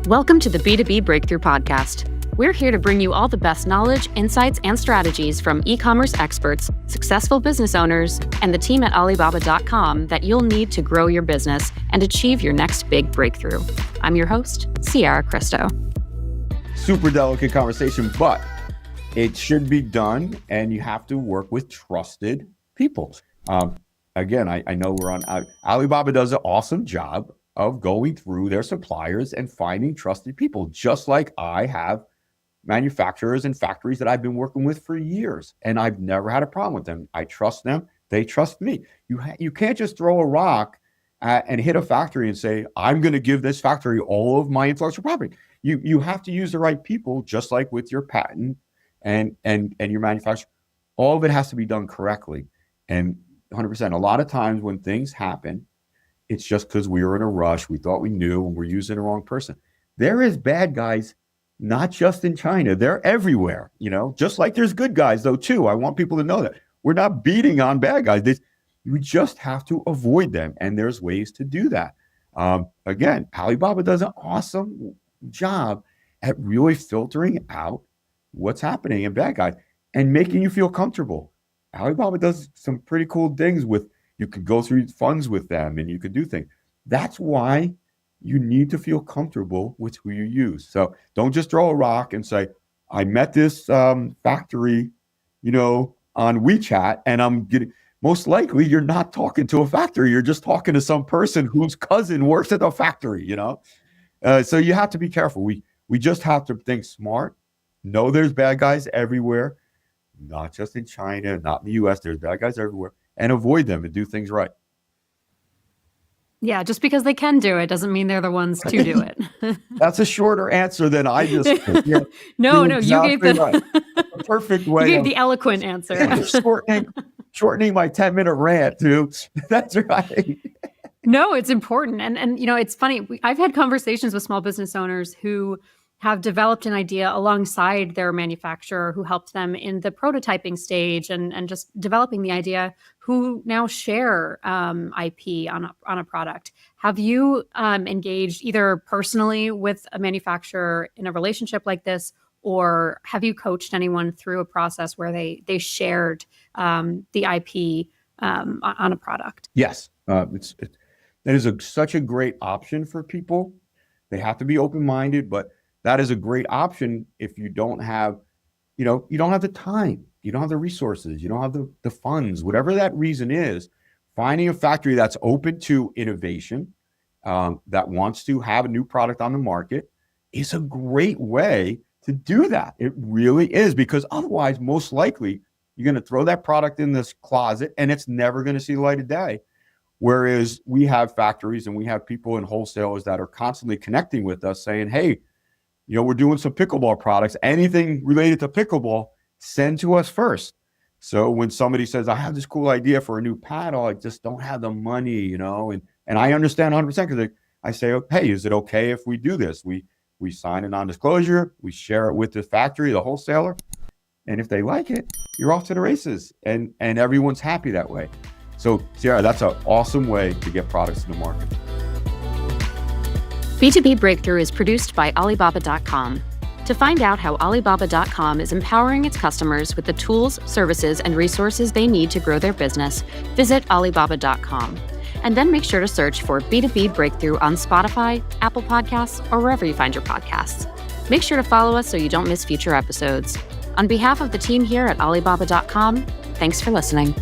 Welcome to the B2B Breakthrough podcast. We're here to bring you all the best knowledge, insights, and strategies from e-commerce experts, successful business owners, and the team at Alibaba.com that you'll need to grow your business and achieve your next big breakthrough. I'm your host, Ciara Cristo. Super delicate conversation, but it should be done, and you have to work with trusted people. Again, I know we're on Alibaba does an awesome job of going through their suppliers and finding trusted people, just like I have manufacturers and factories that I've been working with for years, and I've never had a problem with them. I trust them. They trust me. You can't just throw a rock and hit a factory and say, I'm going to give this factory all of my intellectual property. You have to use the right people, just like with your patent and your manufacturer. All of it has to be done correctly. And 100%. A lot of times when things happen, it's just because we were in a rush. We thought we knew and we're using the wrong person. There is bad guys, not just in China. They're everywhere, just like there's good guys though too. I want people to know that we're not beating on bad guys. We just have to avoid them. And there's ways to do that. Again, Alibaba does an awesome job at really filtering out what's happening in bad guys and making you feel comfortable. Alibaba does some pretty cool things with, you could go through funds with them and you could do things. That's why you need to feel comfortable with who you use. So don't just throw a rock and say, I met this factory, on WeChat, and I'm getting, most likely you're not talking to a factory. You're just talking to some person whose cousin works at the factory, So you have to be careful. We just have to think smart, know there's bad guys everywhere, not just in China, not in the US, there's bad guys everywhere, and avoid them and do things right. Yeah, just because they can do it doesn't mean they're the ones to do it. That's a shorter answer than I just No, exactly, you gave the perfect way. You gave the eloquent answer. shortening my 10-minute rant, too. That's right. No, it's important. And it's funny. I've had conversations with small business owners who have developed an idea alongside their manufacturer who helped them in the prototyping stage and just developing the idea, who now share IP on a product. Have you engaged either personally with a manufacturer in a relationship like this, or have you coached anyone through a process where they shared the IP on a product? Yes, that is such a great option for people. They have to be open-minded, but that is a great option if you don't have, you don't have the time, you don't have the resources, you don't have the funds, whatever that reason is. Finding a factory that's open to innovation, that wants to have a new product on the market, is a great way to do that. It really is, because otherwise, most likely, you're going to throw that product in this closet and it's never going to see the light of day. Whereas we have factories and we have people and wholesalers that are constantly connecting with us saying, hey, we're doing some pickleball products. Anything related to pickleball, send to us first. So when somebody says, I have this cool idea for a new paddle, I just don't have the money, and I understand 100% because I say, hey, is it okay if we do this? We sign a non-disclosure, we share it with the factory, the wholesaler, and if they like it, you're off to the races, and everyone's happy that way. So, Ciara, that's an awesome way to get products in the market. B2B Breakthrough is produced by Alibaba.com. To find out how Alibaba.com is empowering its customers with the tools, services, and resources they need to grow their business, visit Alibaba.com. And then make sure to search for B2B Breakthrough on Spotify, Apple Podcasts, or wherever you find your podcasts. Make sure to follow us so you don't miss future episodes. On behalf of the team here at Alibaba.com, thanks for listening.